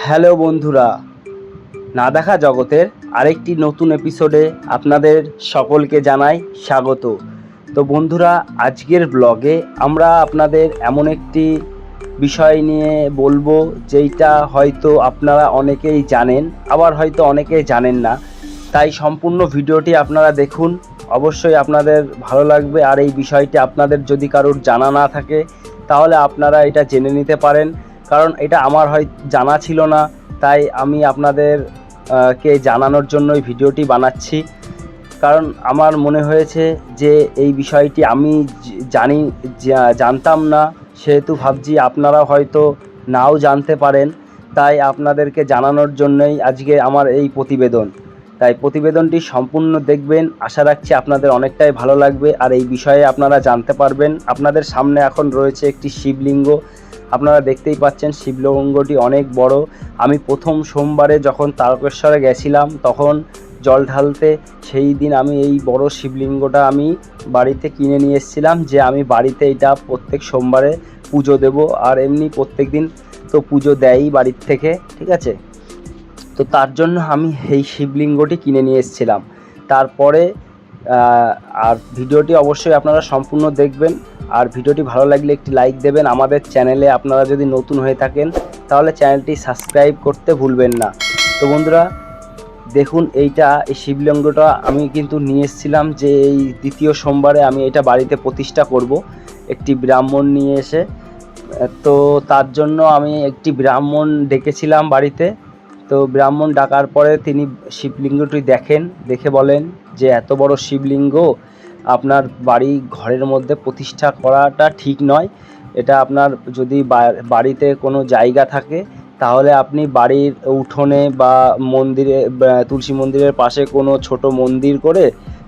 Hello বন্ধুরা, না দেখা জগতের আরেকটি নতুন এপিসোডে আপনাদের সকলকে জানাই স্বাগত। তো বন্ধুরা, আজকের ব্লগে আমরা আপনাদের এমন একটি বিষয় নিয়ে বলবো যেইটা হয়তো আপনারা অনেকেই জানেন, আবার হয়তো অনেকেই জানেন না। তাই সম্পূর্ণ ভিডিওটি আপনারা দেখুন, অবশ্যই আপনাদের ভালো লাগবে। আর এই বিষয়টি আপনাদের যদি কারোর জানা না থাকে তাহলে আপনারা এটা জেনে নিতে পারেন, কারণ এটা আমার জানা ছিল না। তাই আমি আপনাদের কে জানানোর জন্যই ভিডিওটি বানাচ্ছি, কারণ আমার মনে হয়েছে যে এই বিষয়টি আমি জানতাম না, সেহেতু ভাবছি আপনারা হয়তো নাও জানতে পারেন। তাই আপনাদেরকে জানানোর জন্যই আজকে আমার এই প্রতিবেদন। তাই প্রতিবেদনটি সম্পূর্ণ দেখবেন, আশা রাখছি আপনাদের অনেকটাই ভালো লাগবে আর এই বিষয়ে আপনারা জানতে পারবেন। আপনাদের সামনে এখন রয়েছে একটি শিবলিঙ্গ, আপনারা দেখতেই পাচ্ছেন শিবলিঙ্গটি অনেক বড়। আমি প্রথম সোমবারে যখন তারকেশ্বরে গেছিলাম তখন জল ঢালতে, সেই দিন আমি এই বড় শিবলিঙ্গটা আমি বাড়িতে কিনে নিয়ে এসেছিলাম, যে আমি বাড়িতে এটা প্রত্যেক সোমবারে পুজো দেব। আর এমনি প্রত্যেক দিন তো পুজো দেয়ই বাড়ির থেকে, ঠিক আছে। তো তার জন্য আমি এই শিবলিঙ্গটি কিনে নিয়ে এসেছিলাম। তারপরে আর ভিডিওটি অবশ্যই আপনারা সম্পূর্ণ দেখবেন, আর ভিডিওটি ভালো লাগলে একটি লাইক দেবেন। আমাদের চ্যানেলে আপনারা যদি নতুন হয়ে থাকেন তাহলে চ্যানেলটি সাবস্ক্রাইব করতে ভুলবেন না। তো বন্ধুরা দেখুন, এই শিবলিঙ্গটা আমি কিন্তু নিয়ে এসেছিলাম যে এই দ্বিতীয় সোমবারে আমি এটা বাড়িতে প্রতিষ্ঠা করব একটি ব্রাহ্মণ নিয়ে এসে। তো তার জন্য আমি একটি ব্রাহ্মণ ডেকেছিলাম বাড়িতে। তো ব্রাহ্মণ ডাকার পরে তিনি শিবলিঙ্গটি দেখে বলেন যে এত বড় শিবলিঙ্গ আপনার ঘরের মধ্যে প্রতিষ্ঠা করাটা ঠিক নয়। এটা আপনার যদি বাড়িতে কোনো জায়গা থাকে তাহলে আপনি বাড়ির উঠোনে বা মন্দিরে, তুলসী মন্দিরের পাশে কোনো ছোট মন্দির করে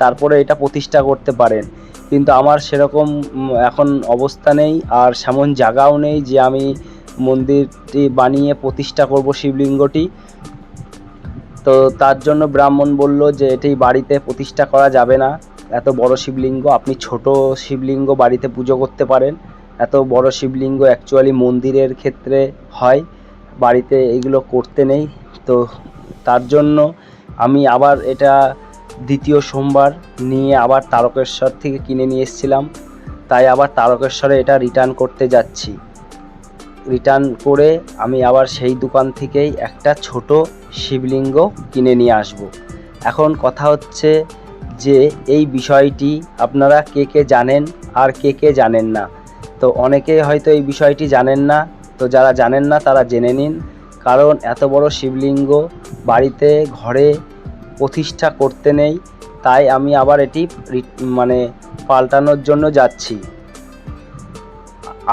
তারপরে এটা প্রতিষ্ঠা করতে পারেন। কিন্তু আমার সেরকম এখন অবস্থা নেই, আর সেমন জায়গাও নেই যে আমি মন্দিরটি বানিয়ে প্রতিষ্ঠা করব শিবলিঙ্গটি। তো তার জন্য ব্রাহ্মণ বলল যে এটি বাড়িতে প্রতিষ্ঠা করা যাবে না, এত বড় শিবলিঙ্গ। আপনি ছোট শিবলিঙ্গ বাড়িতে পুজো করতে পারেন, এত বড় শিবলিঙ্গ অ্যাকচুয়ালি মন্দিরের ক্ষেত্রে হয়, বাড়িতে এগুলো করতে নেই। তো তার জন্য আমি আবার এটা দ্বিতীয় সোমবার নিয়ে আবার তারকেশ্বর থেকে কিনে নিয়ে এসেছিলাম। তাই আবার তারকেশ্বরে এটা রিটার্ন করতে যাচ্ছি। রিটার্ন করে আমি আবার সেই দোকান থেকেই একটা ছোট শিবলিঙ্গ কিনে নিয়ে আসব। এখন কথা হচ্ছে যে এই বিষয়টি আপনারা কে কে জানেন আর কে কে জানেন না। তো অনেকে হয়তো এই বিষয়টি জানেন না, তো যারা জানেন না তারা জেনে নিন, কারণ এত বড় শিবলিঙ্গ বাড়িতে ঘরে প্রতিষ্ঠা করতে নেই। তাই আমি আবার এটি পাল্টানোর জন্য যাচ্ছি।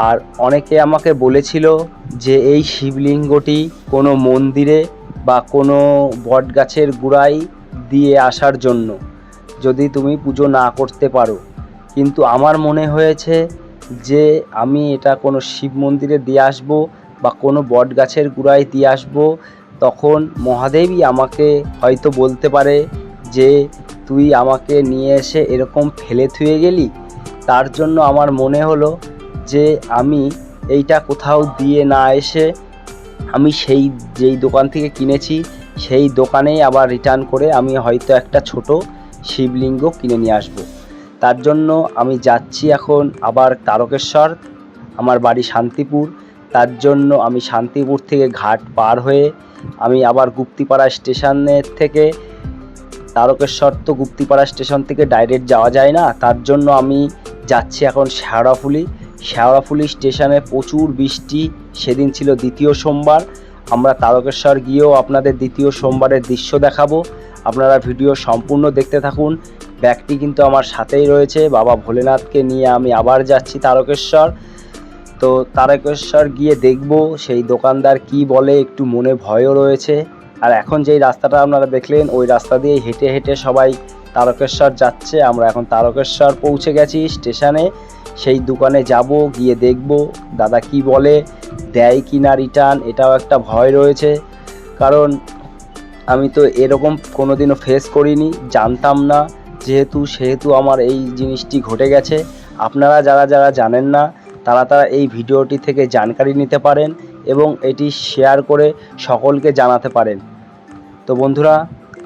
আর অনেকে আমাকে বলেছিল যে এই শিবলিঙ্গটি কোনো মন্দিরে বা কোনো বট গাছের গোড়ায় দিয়ে আসার জন্য, যদি তুমি পুজো না করতে পারো। কিন্তু আমার মনে হয়েছে যে আমি এটা কোনো শিব মন্দিরে দিয়ে আসবো বা কোনো বট গাছের গোড়ায় দিয়ে আসবো, তখন মহাদেবই আমাকে হয়তো বলতে পারে যে তুই আমাকে নিয়ে এসে এরকম ফেলে থুয়ে গেলি। তার জন্য আমার মনে হলো যে আমি এইটা কোথাও দিয়ে না এসে আমি যেই দোকান থেকে কিনেছি সেই দোকানেই আবার রিটার্ন করে আমি হয়তো একটা ছোট শিবলিঙ্গ কিনে নিয়ে আসব। তার জন্য আমি যাচ্ছি এখন আবার তারকেশ্বর, আমার বাড়ি শান্তিপুর। তার জন্য আমি শান্তিপুর থেকে ঘাট পার হয়ে আমি আবার গুপ্তিপাড়া স্টেশনের থেকে, তারকেশ্বর তো গুপ্তিপাড়া স্টেশন থেকে ডাইরেক্ট যাওয়া যায় না, তার জন্য আমি যাচ্ছি এখন শেওড়াফুলি স্টেশনে। প্রচুর বৃষ্টি, সেদিন ছিল দ্বিতীয় সোমবার। আমরা তারকেশ্বর গিয়েও আপনাদের দ্বিতীয় সোমবারের দৃশ্য দেখাবো, আপনারা ভিডিও সম্পূর্ণ দেখতে থাকুন। ব্যাগটি কিন্তু আমার সাথেই রয়েছে, বাবা ভোলেনাথকে নিয়ে আমি আবার যাচ্ছি তারকেশ্বর। তো তারকেশ্বর গিয়ে দেখব সেই দোকানদার কি বলে, একটু মনে ভয়ও রয়েছে। আর এখন যেই রাস্তাটা আপনারা দেখলেন ওই রাস্তা দিয়ে হেঁটে হেঁটে সবাই তারকেশ্বর যাচ্ছে। আমরা এখন তারকেশ্বর পৌঁছে গেছি স্টেশনে, সেই দোকানে যাব, গিয়ে দেখব দাদা কি বলে, দেয় কি না রিটার্ন, এটাও একটা ভয় রয়েছে। কারণ আমি তো এরকম কোনো দিনও ফেস করিনি, জানতাম না, সেহেতু আমার এই জিনিসটি ঘটে গেছে। আপনারা যারা জানেন না তারা এই ভিডিওটি থেকে জানকারি নিতে পারেন এবং এটি শেয়ার করে সকলকে জানাতে পারেন। তো বন্ধুরা,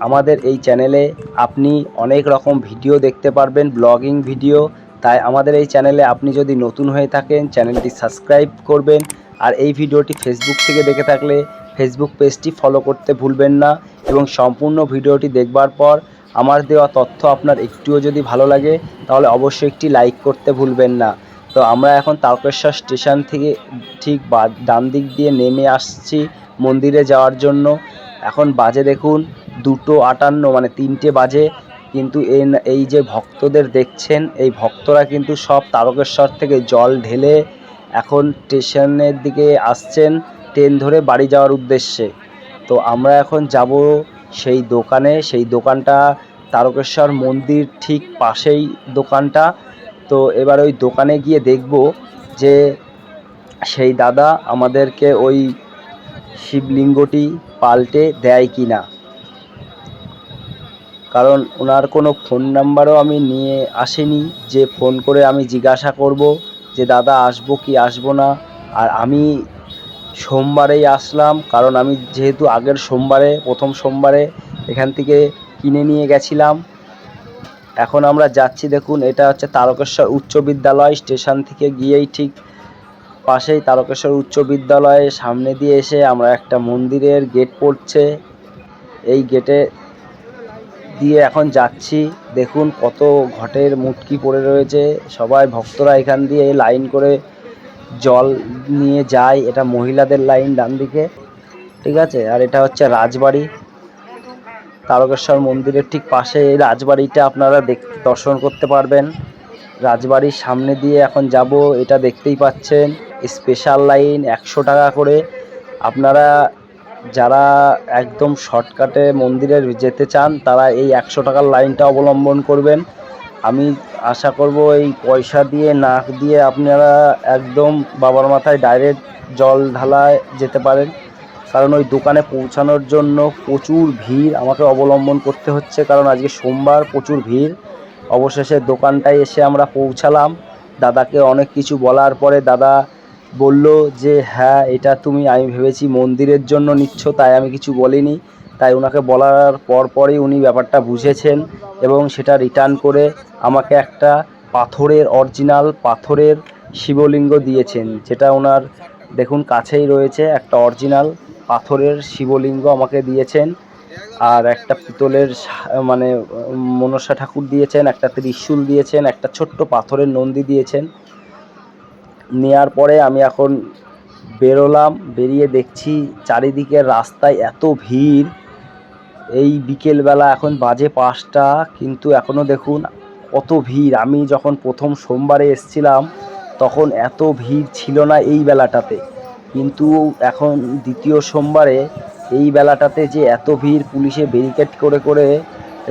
আমাদের এই চ্যানেলে আপনি অনেক রকম ভিডিও দেখতে পারবেন, ব্লগিং ভিডিও। তাই আমাদের এই চ্যানেলে আপনি যদি নতুন হয়ে থাকেন, চ্যানেলটি সাবস্ক্রাইব করবেন। আর এই ভিডিওটি ফেসবুক থেকে দেখে থাকলে ফেসবুক পেজটি ফলো করতে ভুলবেন না। এবং সম্পূর্ণ ভিডিওটি দেখবার পর আমার দেওয়া তথ্য আপনার একটুও যদি ভালো লাগে তাহলে অবশ্যই একটি লাইক করতে ভুলবেন না। তো আমরা এখন তারকেশ্বর স্টেশন থেকে ঠিক ডান দিক দিয়ে নেমে আসছি মন্দিরে যাওয়ার জন্য। এখন বাজে দেখুন 2:58, মানে 3টে বাজে। কিন্তু এই যে ভক্তদের দেখছেন, এই ভক্তরা কিন্তু সব তারকেশ্বর থেকে জল ঢেলে এখন স্টেশনের দিকে আসছেন ট্রেন ধরে বাড়ি যাওয়ার উদ্দেশ্যে। তো আমরা এখন যাব সেই দোকানে। সেই দোকানটা তারকেশ্বর মন্দির ঠিক পাশেই দোকানটা। তো এবার ওই দোকানে গিয়ে দেখব যে সেই দাদা আমাদেরকে ওই শিবলিঙ্গটি পাল্টে দেয় কি না, কারণ ওনার কোনো ফোন নাম্বারও আমি নিয়ে আসিনি যে ফোন করে আমি জিজ্ঞাসা করব যে দাদা আসবো কি আসবো না। আর আমি সোমবারেই আসলাম, কারণ আমি যেহেতু আগের সোমবারে, প্রথম সোমবারে এখান থেকে কিনে নিয়ে গেছিলাম। এখন আমরা যাচ্ছি, দেখুন এটা হচ্ছে তারকেশ্বর উচ্চ বিদ্যালয়। স্টেশন থেকে গিয়েই ঠিক পাশেই তারকেশ্বর উচ্চ বিদ্যালয়ের সামনে দিয়ে এসে আমরা একটা মন্দিরের গেট পড়ছে, এই গেটে দিয়ে এখন যাচ্ছি। দেখুন কত ঘটের মুটকি পড়ে রয়েছে, সবাই ভক্তরা এখান দিয়ে লাইন করে জল নিয়ে যায়। এটা মহিলাদের লাইন ডান দিকে, ঠিক আছে। আর এটা হচ্ছে রাজবাড়ি, তারকেশ্বর মন্দিরের ঠিক পাশে এই রাজবাড়িটা আপনারা দর্শন করতে পারবেন। রাজবাড়ির সামনে দিয়ে এখন যাব, এটা দেখতেই পাচ্ছেন স্পেশাল লাইন 100 টাকা করে। আপনারা যারা একদম শর্টকাটে মন্দিরে যেতে চান তারা এই 100 টাকার লাইনটা অবলম্বন করবেন। আমি আশা করব এই পয়সা দিয়ে নাক দিয়ে আপনারা একদম বাবার মাথায় ডাইরেক্ট জল ঢালায় যেতে পারেন, কারণ ওই দোকানে পৌঁছানোর জন্য প্রচুর ভিড় আমাকে অবলম্বন করতে হচ্ছে, কারণ আজকে সোমবার, প্রচুর ভিড়। অবশেষে দোকানটায় এসে আমরা পৌঁছালাম। দাদাকে অনেক কিছু বলার পরে দাদা বলল যে হ্যাঁ, এটা আমি ভেবেছি মন্দিরের জন্য নিচ্ছ, তাই আমি কিছু বলিনি। তাই ওনাকে বলার পরই উনি ব্যাপারটা বুঝেছেন এবং সেটা রিটার্ন করে আমাকে একটা অরিজিনাল পাথরের শিবলিঙ্গ দিয়েছেন, যেটা ওনার দেখুন কাছেই রয়েছে। একটা অরিজিনাল পাথরের শিবলিঙ্গ আমাকে দিয়েছেন, আর একটা পিতলের মানে মনসা ঠাকুর দিয়েছেন, একটা ত্রিশূল দিয়েছেন, একটা ছোট্ট পাথরের নন্দী দিয়েছেন। নেওয়ার পরে আমি এখন বেরোলাম, বেরিয়ে দেখছি চারিদিকের রাস্তায় এত ভিড়। এই বিকেলবেলা এখন বাজে 5টা, কিন্তু এখনও দেখুন কত ভিড়। আমি যখন প্রথম সোমবারে এসছিলাম তখন এত ভিড় ছিল না এই বেলাটাতে, কিন্তু এখন দ্বিতীয় সোমবারে এই বেলাটাতে যে এত ভিড়, পুলিশে ব্যারিকেড করে করে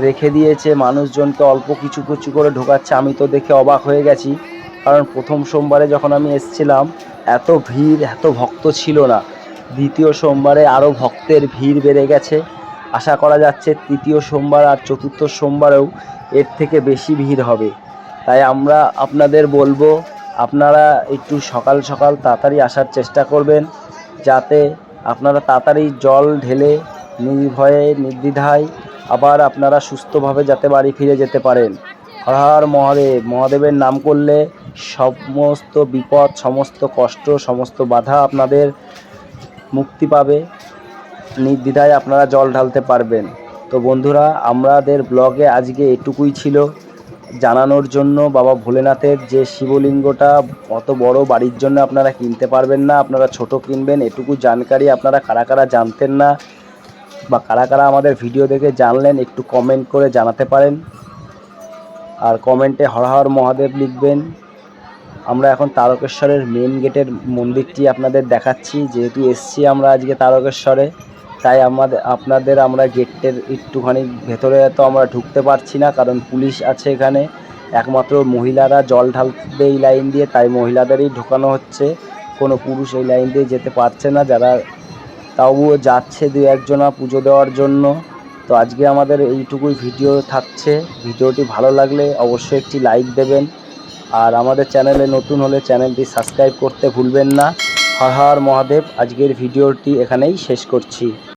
রেখে দিয়েছে, মানুষজনকে অল্প কিছু কিছু করে ঢোকাচ্ছে। আমি তো দেখে অবাক হয়ে গেছি, কারণ প্রথম সোমবারে যখন আমি এসছিলাম এত ভিড়, এত ভক্ত ছিল না। দ্বিতীয় সোমবারে আরও ভক্তের ভিড় বেড়ে গেছে। আশা করা যাচ্ছে তৃতীয় সোমবার আর চতুর্থ সোমবারেও এর থেকে বেশি ভিড় হবে। তাই আমরা আপনাদের বলবো আপনারা একটু সকাল সকাল তাড়াতাড়ি আসার চেষ্টা করবেন, যাতে আপনারা তাড়াতাড়ি জল ঢেলে নির্ভয়ে নির্দ্বিধায় আবার আপনারা সুস্থভাবে যাতে বাড়ি ফিরে যেতে পারেন। হর হর মহাদেব। মহাদেবের নাম করলে সমস্ত বিপদ, সমস্ত কষ্ট, সমস্ত বাধা আপনাদের মুক্তি পাবে, নির্দ্বিধায় আপনারা জল ঢালতে পারবেন। তো বন্ধুরা, আমাদের ব্লগে আজকে এটুকুই ছিল, জানানোর জন্য বাবা ভোলেনাথের যে শিবলিঙ্গটা অত বড় বাড়ির জন্য আপনারা কিনতে পারবেন না, আপনারা ছোট কিনবেন। এটুকু জানকারি আপনারা কারা কারা জানতেন না বা কারা কারা আমাদের ভিডিও দেখে জানলেন একটু কমেন্ট করে জানাতে পারেন, আর কমেন্টে হর হর মহাদেব লিখবেন। আমরা এখন তারকেশ্বরের মেন গেটের মন্দিরটি আপনাদের দেখাচ্ছি, যেহেতু এসছি আমরা আজকে তারকেশ্বরে, তাই আমরা গেটের একটুখানি ভেতরে তো আমরা ঢুকতে পারছি না, কারণ পুলিশ আছে এখানে। একমাত্র মহিলারা জল ঢালবে এই লাইন দিয়ে, তাই মহিলাদেরই ঢোকানো হচ্ছে, কোনো পুরুষ এই লাইন দিয়ে যেতে পারছে না। যারা তাও যাচ্ছে 2-1 পুজো দেওয়ার জন্য। তো আজকে আমাদের এইটুকুই ভিডিও থাকছে। ভিডিওটি ভালো লাগলে অবশ্যই একটি লাইক দেবেন, আর আমাদের চ্যানেলে নতুন হলে চ্যানেলটি সাবস্ক্রাইব করতে ভুলবেন না। হর হর মহাদেব। আজকের ভিডিওটি এখানেই শেষ করছি।